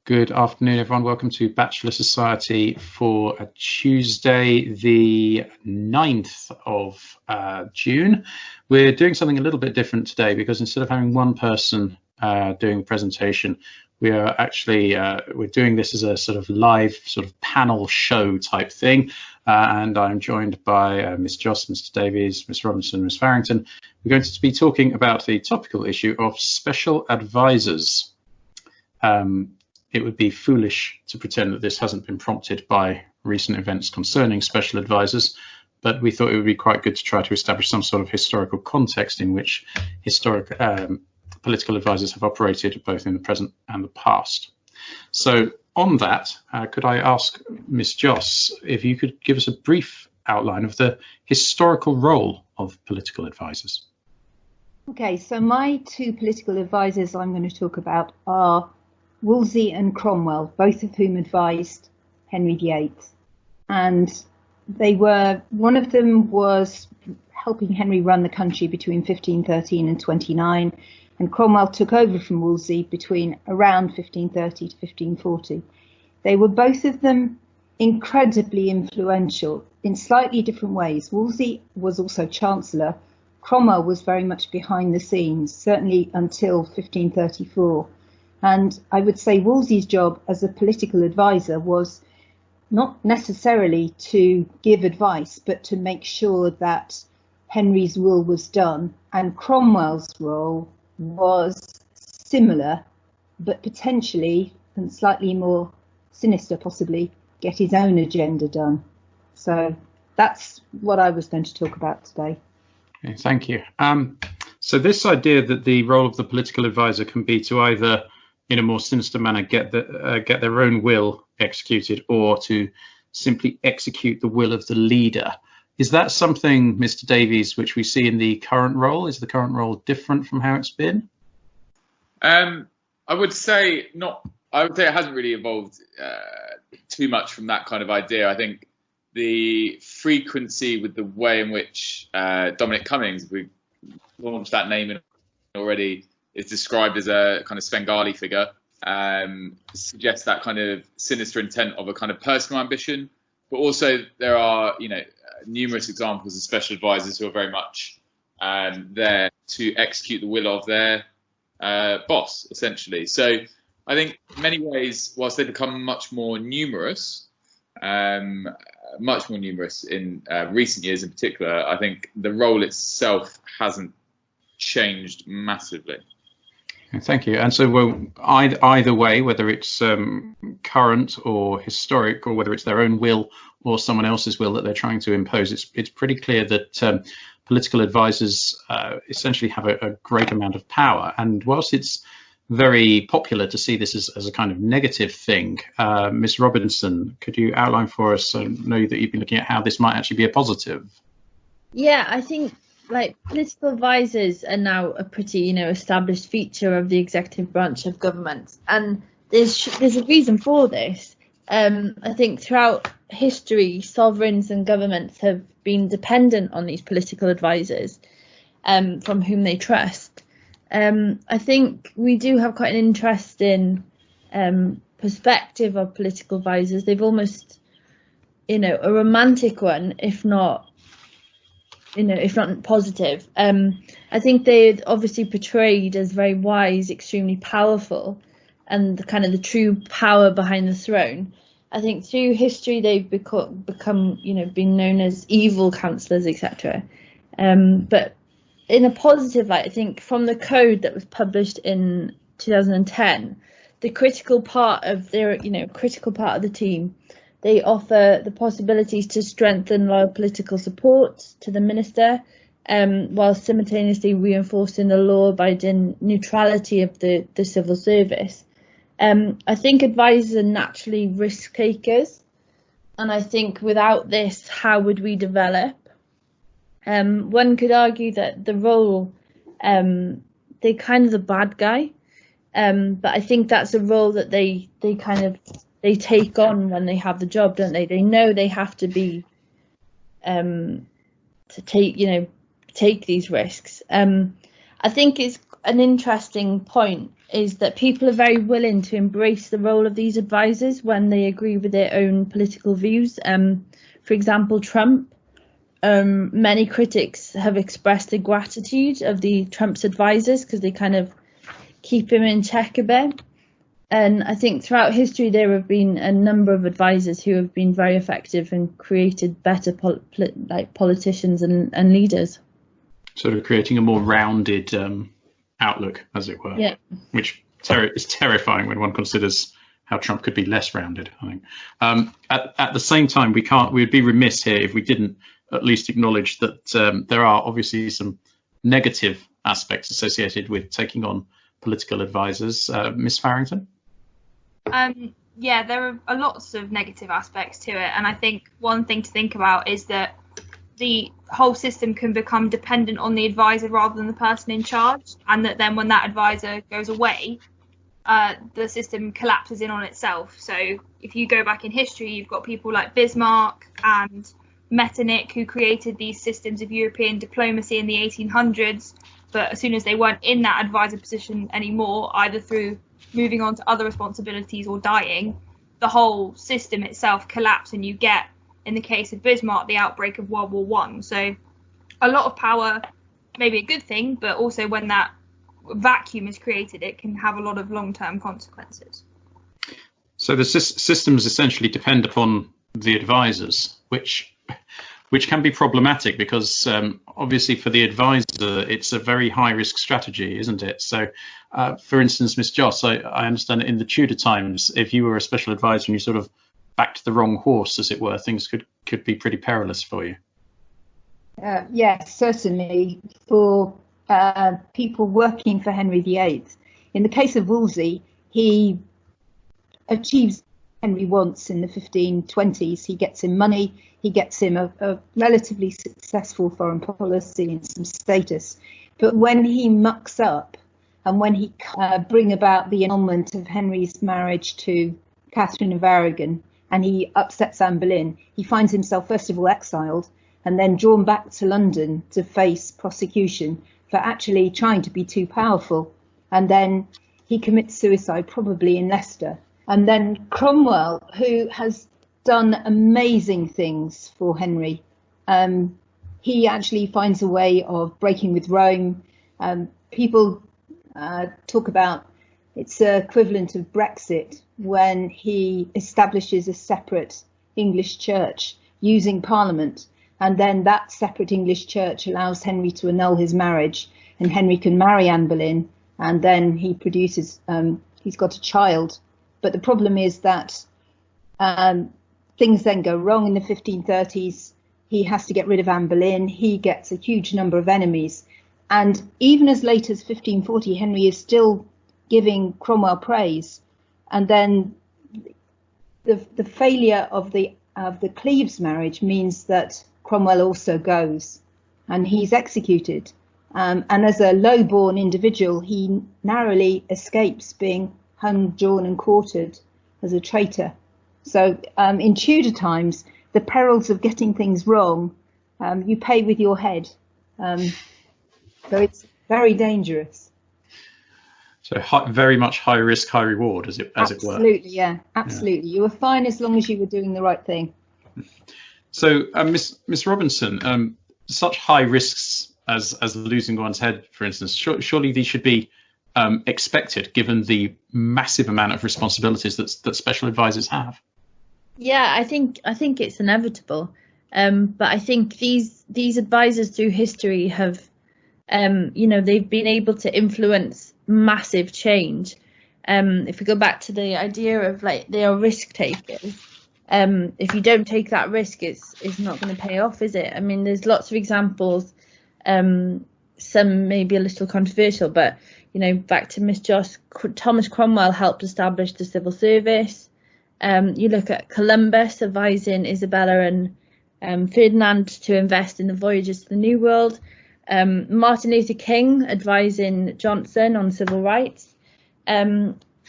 Good afternoon, everyone. Welcome to Batchelor Society for Tuesday, the 9th of June. We're doing something a little bit different today because instead of having one person doing the presentation, we are actually we're doing this as a sort of live panel show type thing. And I'm joined by Ms. Joss, Mr. Davies, Ms. Robinson, Ms. Farrington. We're going to be talking about the topical issue of special advisors. It would be foolish to pretend that this hasn't been prompted by recent events concerning special advisors, but we thought it would be quite good to try to establish some sort of historical context in which political advisors have operated both in the present and the past. So on that, could I ask Ms. Joss if you could give us a brief outline of the historical role of political advisors? Okay, so my two political advisors I'm going to talk about are Wolsey and Cromwell, both of whom advised Henry VIII. And one of them was helping Henry run the country between 1513 and 29, and Cromwell took over from Wolsey between around 1530 to 1540. They were both of them incredibly influential in slightly different ways. Wolsey was also Chancellor. Cromwell was very much behind the scenes, certainly until 1534. And I would say Wolsey's job as a political advisor was not necessarily to give advice, but to make sure that Henry's will was done. And Cromwell's role was similar, but potentially, and slightly more sinister possibly, get his own agenda done. So that's what I was going to talk about today. Okay, thank you. So this idea that the role of the political advisor can be to either in a more sinister manner get their own will executed or to simply execute the will of the leader. Is that something, Mr. Davies, which we see in the current role? Is the current role different from how it's been? I would say not. I would say it hasn't really evolved too much from that kind of idea. I think the frequency with the way in which Dominic Cummings, we launched that name in already, is described as a kind of Svengali figure, suggests that kind of sinister intent of a kind of personal ambition. But also there are, numerous examples of special advisors who are very much there to execute the will of their boss, essentially. So I think in many ways, whilst they become much more numerous in recent years in particular, I think the role itself hasn't changed massively. Thank you. And so either way, whether it's current or historic, or whether it's their own will or someone else's will that they're trying to impose, it's pretty clear that political advisors essentially have a great amount of power. And whilst it's very popular to see this as a kind of negative thing, Ms. Robinson, could you outline for us, I know that you've been looking at how this might actually be a positive? Yeah, I think political advisors are now a pretty, established feature of the executive branch of government, and there's a reason for this. I think throughout history, sovereigns and governments have been dependent on these political advisors, from whom they trust. I think we do have quite an interesting perspective of political advisors. They've almost, a romantic one, if not positive. I think they're obviously portrayed as very wise, extremely powerful, and kind of the true power behind the throne. I think through history they've become being known as evil counsellors, etc. But in a positive light, I think from the code that was published in 2010, the critical part of the team, they offer the possibilities to strengthen loyal political support to the minister, while simultaneously reinforcing the law-abiding neutrality of the civil service. I think advisors are naturally risk takers, and I think without this, how would we develop? One could argue that the role, they're kind of the bad guy, but I think that's a role that they take on when they have the job, don't they? They know they have to be to take these risks. I think it's an interesting point is that people are very willing to embrace the role of these advisors when they agree with their own political views. For example, Trump. Many critics have expressed the gratitude of Trump's advisors because they kind of keep him in check a bit. And I think throughout history there have been a number of advisors who have been very effective and created better politicians and leaders. Sort of creating a more rounded outlook, as it were. Yeah. Which is terrifying when one considers how Trump could be less rounded, I think. At the same time, we'd be remiss here if we didn't at least acknowledge that there are obviously some negative aspects associated with taking on political advisors. Miss Farrington? Yeah, there are lots of negative aspects to it. And I think one thing to think about is that the whole system can become dependent on the advisor rather than the person in charge. And that then when that advisor goes away, the system collapses in on itself. So if you go back in history, you've got people like Bismarck and Metternich who created these systems of European diplomacy in the 1800s, but as soon as they weren't in that advisor position anymore, either through moving on to other responsibilities or dying, the whole system itself collapsed, and you get, in the case of Bismarck, the outbreak of World War I. So a lot of power may be a good thing, but also when that vacuum is created, it can have a lot of long-term consequences. So the systems essentially depend upon the advisors, which can be problematic because obviously for the advisor, it's a very high risk strategy, isn't it? So, for instance, Miss Joss, I understand that in the Tudor times, if you were a special advisor and you sort of backed the wrong horse, as it were, things could be pretty perilous for you. Yes, certainly for people working for Henry VIII. In the case of Wolsey, he achieves Henry wants in the 1520s. He gets him money, he gets him a relatively successful foreign policy and some status. But when he mucks up and when he bring about the annulment of Henry's marriage to Catherine of Aragon and he upsets Anne Boleyn, he finds himself first of all exiled and then drawn back to London to face prosecution for actually trying to be too powerful. And then he commits suicide, probably in Leicester. And then Cromwell, who has done amazing things for Henry, he actually finds a way of breaking with Rome. People talk about it's equivalent of Brexit when he establishes a separate English church using Parliament. And then that separate English church allows Henry to annul his marriage, and Henry can marry Anne Boleyn, and then he produces, he's got a child. But the problem is that things then go wrong in the 1530s. He has to get rid of Anne Boleyn. He gets a huge number of enemies. And even as late as 1540, Henry is still giving Cromwell praise. And then the failure of the Cleves marriage means that Cromwell also goes and he's executed. And as a low-born individual, he narrowly escapes being hung, drawn and quartered as a traitor. So in Tudor times, the perils of getting things wrong, you pay with your head. So it's very dangerous. So very much high risk, high reward, as it were. Absolutely, yeah, absolutely. Yeah. You were fine as long as you were doing the right thing. So, Miss Robinson, such high risks as losing one's head, for instance, surely these should be expected, given the massive amount of responsibilities that special advisors have. Yeah, I think it's inevitable. But I think these advisors through history have, they've been able to influence massive change. If we go back to the idea of they are risk takers. If you don't take that risk, it's not going to pay off, is it? I mean, there's lots of examples. Some may be a little controversial, but back to Miss Joss, Thomas Cromwell helped establish the civil service. You look at Columbus advising Isabella and Ferdinand to invest in the voyages to the New World. Martin Luther King advising Johnson on civil rights.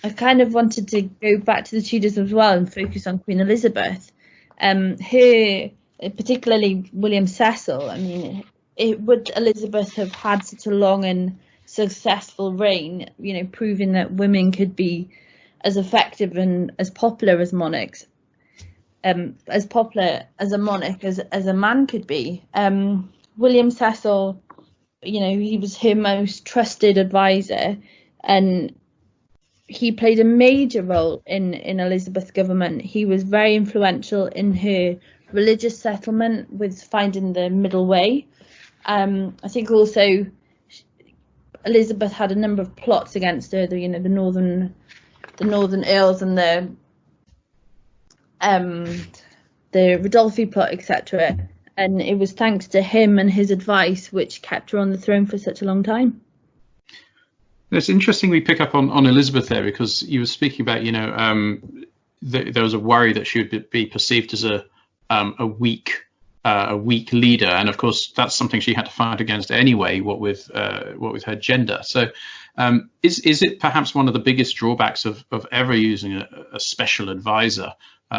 I kind of wanted to go back to the Tudors as well and focus on Queen Elizabeth. Her, particularly William Cecil, I mean, would Elizabeth have had such a long and successful reign, proving that women could be as effective and as popular as monarchs, as popular as a monarch as a man could be. William Cecil, he was her most trusted advisor, and he played a major role in Elizabeth's government. He was very influential in her religious settlement with finding the middle way. I think also Elizabeth had a number of plots against her, the northern earls and the Rodolphi plot, etc. And it was thanks to him and his advice which kept her on the throne for such a long time. It's interesting we pick up on Elizabeth there, because you were speaking about, there was a worry that she would be perceived as a weak leader, and of course that's something she had to fight against anyway. What with her gender. So, is it perhaps one of the biggest drawbacks of ever using a special advisor,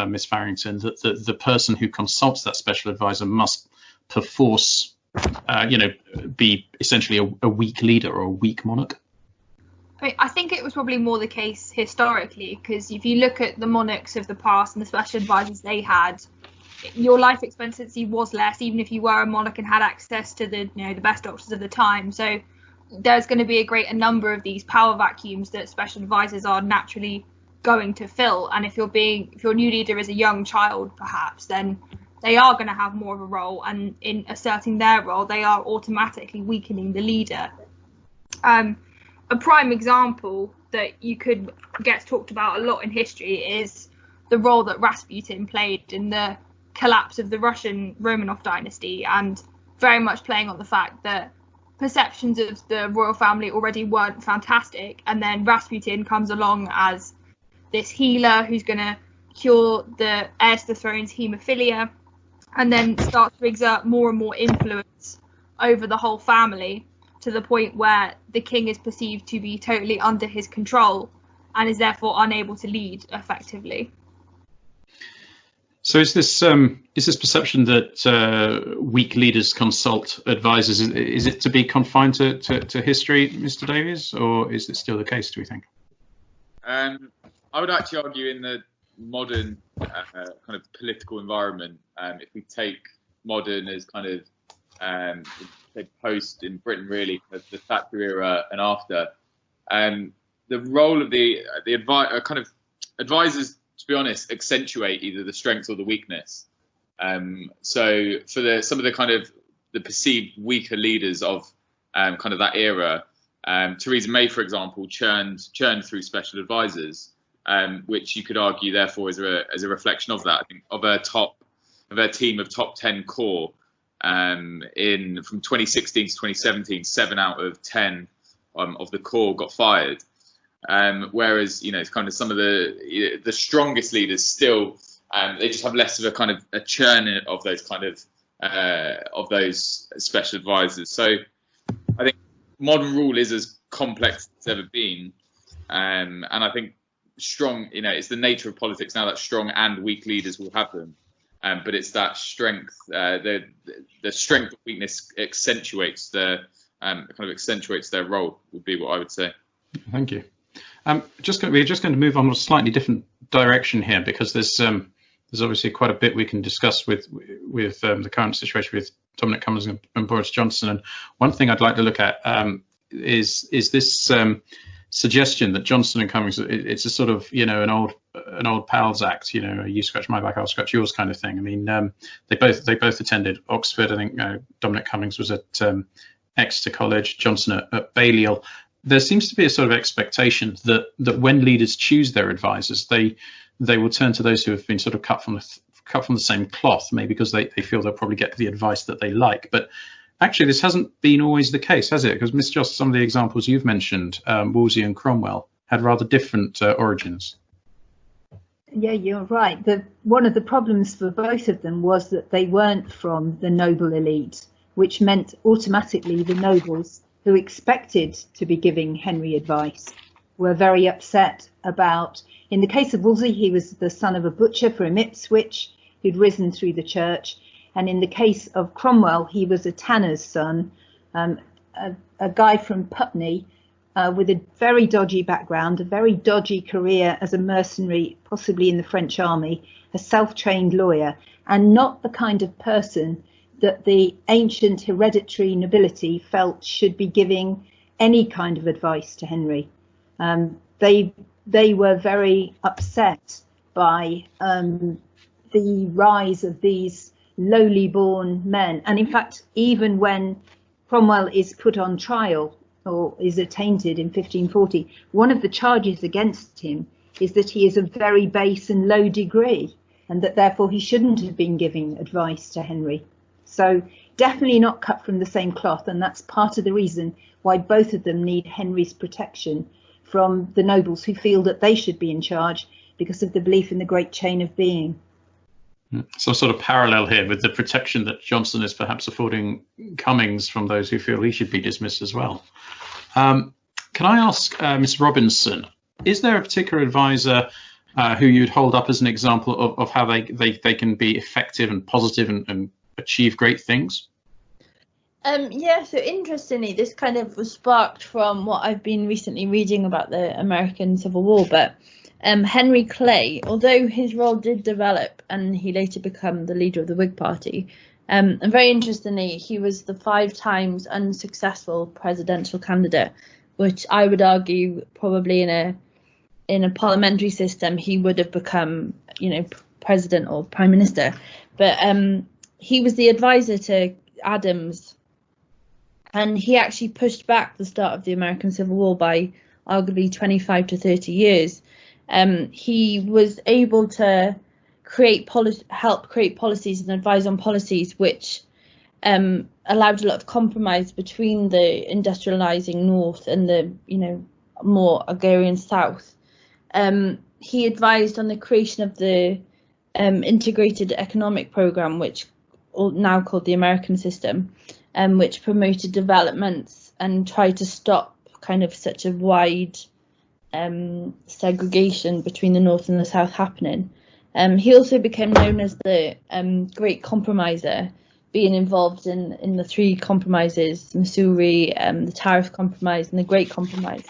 Miss Farrington, that the person who consults that special advisor must perforce, be essentially a weak leader or a weak monarch? I think it was probably more the case historically, because if you look at the monarchs of the past and the special advisors they had, your life expectancy was less, even if you were a monarch and had access to the best doctors of the time. So there's going to be a greater number of these power vacuums that special advisors are naturally going to fill. And if your new leader is a young child, perhaps, then they are going to have more of a role, and in asserting their role, they are automatically weakening the leader. A prime example that you could get talked about a lot in history is the role that Rasputin played in the collapse of the Russian Romanov dynasty, and very much playing on the fact that perceptions of the royal family already weren't fantastic, and then Rasputin comes along as this healer who's going to cure the heir to the throne's haemophilia, and then starts to exert more and more influence over the whole family, to the point where the king is perceived to be totally under his control and is therefore unable to lead effectively. So is this perception that weak leaders consult advisors, is it to be confined to history, Mr. Davies, or is it still the case, do we think? I would actually argue in the modern kind of political environment, if we take modern as kind of post in Britain, really, the Thatcher era and after, the role of the kind of advisors, to be honest, accentuate either the strength or the weakness. So for some of the kind of the perceived weaker leaders of kind of that era, Theresa May, for example, churned through special advisors, which you could argue, therefore, is a reflection of that. I think of her team of top 10 core. From 2016 to 2017, 7 out of 10 of the core got fired. Whereas, it's kind of some of the strongest leaders still, they just have less of a kind of a churn of those kind of those special advisors. So I think modern rule is as complex as it's ever been, and I think strong, it's the nature of politics now that strong and weak leaders will have them. But it's that strength, the strength of weakness accentuates their role, would be what I would say. Thank you. We're just going to move on to a slightly different direction here, because there's obviously quite a bit we can discuss with the current situation with Dominic Cummings and Boris Johnson. And one thing I'd like to look at is this suggestion that Johnson and Cummings, it's a sort of an old pals act, you scratch my back, I'll scratch yours kind of thing. I mean, they both attended Oxford. I think Dominic Cummings was at Exeter College, Johnson at Balliol. There seems to be a sort of expectation that when leaders choose their advisors, they will turn to those who have been sort of cut from the same cloth, maybe because they feel they'll probably get the advice that they like. But actually, this hasn't been always the case, has it? Because, Miss Joss, some of the examples you've mentioned, Wolsey and Cromwell, had rather different origins. Yeah, you're right. One of the problems for both of them was that they weren't from the noble elite, which meant automatically the nobles who expected to be giving Henry advice were very upset about, in the case of Wolsey, he was the son of a butcher from Ipswich who'd risen through the church. And in the case of Cromwell, he was a tanner's son, a guy from Putney with a very dodgy background, a very dodgy career as a mercenary, possibly in the French army, a self-trained lawyer, and not the kind of person that the ancient hereditary nobility felt should be giving any kind of advice to Henry. They were very upset by the rise of these lowly born men. And in fact, even when Cromwell is put on trial or is attainted in 1540, one of the charges against him is that he is of very base and low degree, and that therefore he shouldn't have been giving advice to Henry. So definitely not cut from the same cloth, and that's part of the reason why both of them need Henry's protection from the nobles who feel that they should be in charge because of the belief in the great chain of being. Some sort of parallel here with the protection that Johnson is perhaps affording Cummings from those who feel he should be dismissed as well. Can I ask Ms. Robinson, is there a particular advisor who you'd hold up as an example of how they can be effective and positive and achieve great things? Yeah, so interestingly, this kind of was sparked from what I've been recently reading about the American Civil War, but Henry Clay, although his role did develop and he later became the leader of the Whig Party, and very interestingly, he was the 5 times unsuccessful presidential candidate, which I would argue probably in a parliamentary system he would have become, president or prime minister. But he was the advisor to Adams, and he actually pushed back the start of the American Civil War by arguably 25 to 30 years. He was able to help create policies and advise on policies which allowed a lot of compromise between the industrializing North and the more agrarian South. He advised on the creation of the integrated economic program, which now called the American system, which promoted developments and tried to stop kind of such a wide segregation between the North and the South happening. He also became known as the Great Compromiser, being involved in the 3 compromises, Missouri, the Tariff Compromise and the Great Compromise.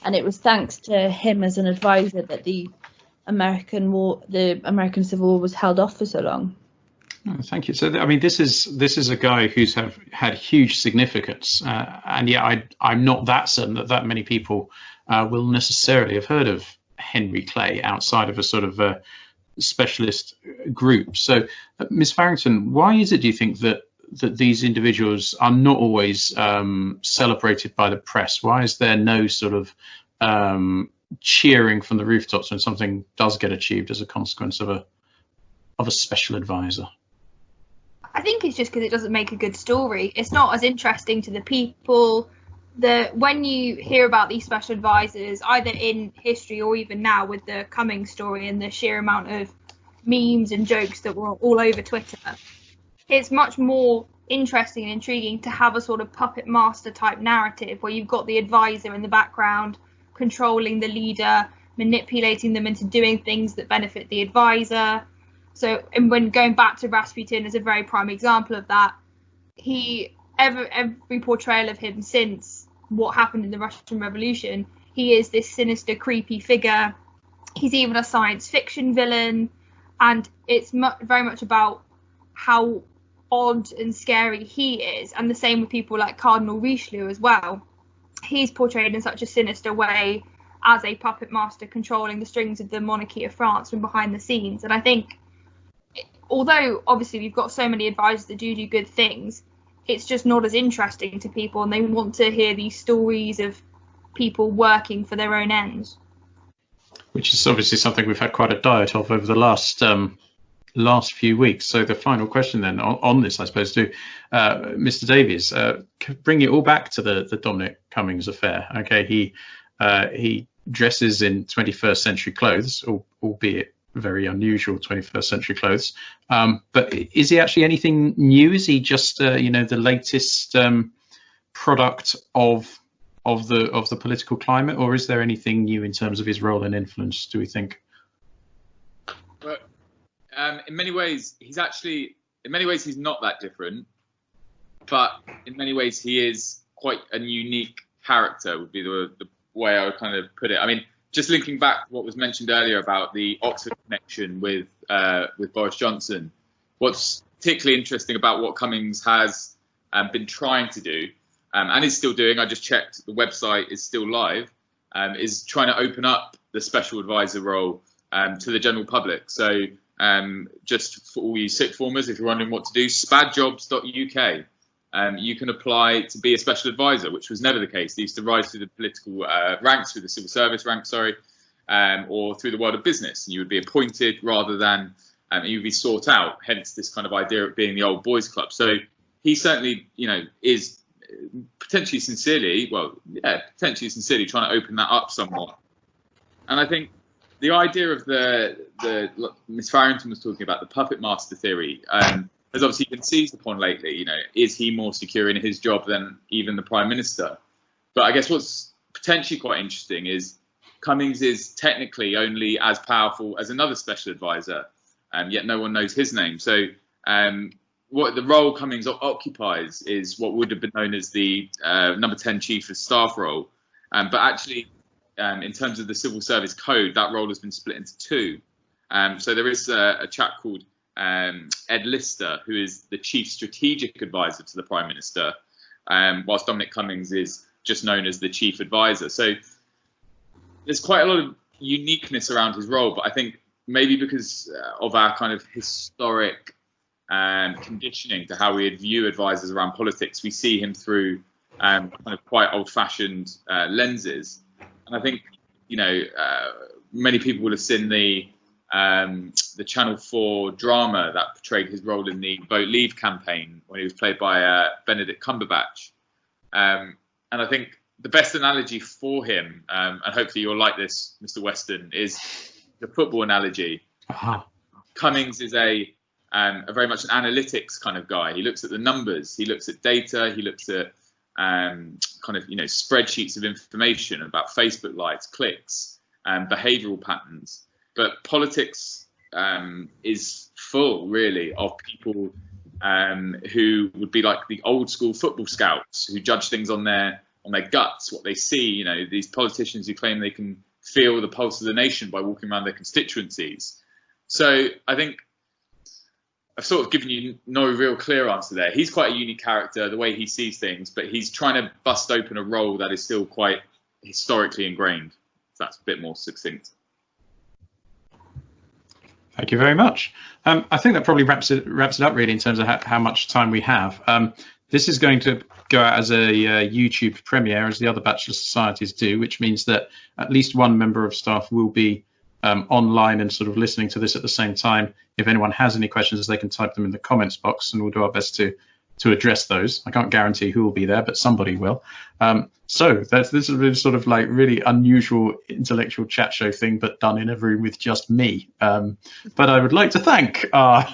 And it was thanks to him as an advisor that the American Civil War was held off for so long. Oh, thank you. So, I mean, this is a guy who's had huge significance, and yet I'm not that certain that many people will necessarily have heard of Henry Clay outside of a sort of specialist group. So, Ms. Farrington, why is it, do you think, that these individuals are not always celebrated by the press? Why is there no sort of cheering from the rooftops when something does get achieved as a consequence of a special advisor? I think it's just because it doesn't make a good story. It's not as interesting to the people. When you hear about these special advisors, either in history or even now with the Cummings story and the sheer amount of memes and jokes that were all over Twitter, it's much more interesting and intriguing to have a sort of puppet master type narrative where you've got the advisor in the background controlling the leader, manipulating them into doing things that benefit the advisor. So, and when going back to Rasputin as a very prime example of that, every portrayal of him since what happened in the Russian Revolution, he is this sinister, creepy figure. He's even a science fiction villain, and it's very much about how odd and scary he is. And the same with people like Cardinal Richelieu as well. He's portrayed in such a sinister way as a puppet master controlling the strings of the monarchy of France from behind the scenes. And I think, although obviously we've got so many advisors that do good things, it's just not as interesting to people, and they want to hear these stories of people working for their own ends. Which is obviously something we've had quite a diet of over the last few weeks. So the final question then on this, I suppose, to Mr. Davies, bring it all back to the Dominic Cummings affair. Okay, he dresses in 21st century clothes, albeit very unusual 21st century clothes. But is he actually anything new? Is he just the latest product of the political climate, or is there anything new in terms of his role and influence, do we think? Well, in many ways he's not that different, but in many ways he is quite a unique character, would be the way I would kind of put it. I mean, just linking back to what was mentioned earlier about the Oxford connection with Boris Johnson, what's particularly interesting about what Cummings has been trying to do, and is still doing, I just checked, the website is still live, is trying to open up the special advisor role to the general public. So just for all you sixth formers, if you're wondering what to do, spadjobs.uk. You can apply to be a special advisor, which was never the case. They used to rise through the political ranks, through the civil service ranks, or through the world of business. And you would be appointed rather than you would be sought out, hence this kind of idea of being the old boys club. So he certainly, is potentially sincerely trying to open that up somewhat. And I think the idea of the Miss Farrington was talking about the puppet master theory, has obviously been seized upon lately. Is he more secure in his job than even the Prime Minister? But I guess what's potentially quite interesting is Cummings is technically only as powerful as another special advisor, yet no one knows his name. So what the role Cummings occupies is what would have been known as the number 10 chief of staff role. But actually, in terms of the civil service code, that role has been split into two. So there is a chap called Ed Lister, who is the chief strategic advisor to the Prime Minister, whilst Dominic Cummings is just known as the chief advisor. So there's quite a lot of uniqueness around his role, but I think maybe because of our kind of historic conditioning to how we view advisors around politics, we see him through kind of quite old-fashioned lenses. And I think, many people will have seen the Channel 4 drama that portrayed his role in the Vote Leave campaign when he was played by Benedict Cumberbatch. And I think the best analogy for him, and hopefully you'll like this, Mr. Weston, is the football analogy. Uh-huh. Cummings is a very much an analytics kind of guy. He looks at the numbers, he looks at data, he looks at spreadsheets of information about Facebook likes, clicks, behavioural patterns. But politics is full, really, of people who would be like the old school football scouts who judge things on their guts, what they see. These politicians who claim they can feel the pulse of the nation by walking around their constituencies. So I think I've sort of given you no real clear answer there. He's quite a unique character, the way he sees things, but he's trying to bust open a role that is still quite historically ingrained. If that's a bit more succinct. Thank you very much. I think that probably wraps it up really in terms of how much time we have. This is going to go out as a YouTube premiere, as the other Batchelor societies do, which means that at least one member of staff will be online and sort of listening to this at the same time. If anyone has any questions, they can type them in the comments box, and we'll do our best to address those. I can't guarantee who will be there, but somebody will. So this is really sort of like really unusual intellectual chat show thing, but done in a room with just me. But I would like to thank our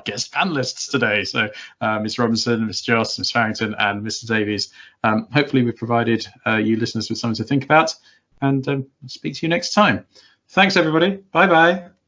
guest panelists today. So Ms. Robinson, Ms. Joss, Ms. Farrington, and Mr. Davies. Hopefully we've provided you listeners with something to think about, and speak to you next time. Thanks, everybody. Bye-bye.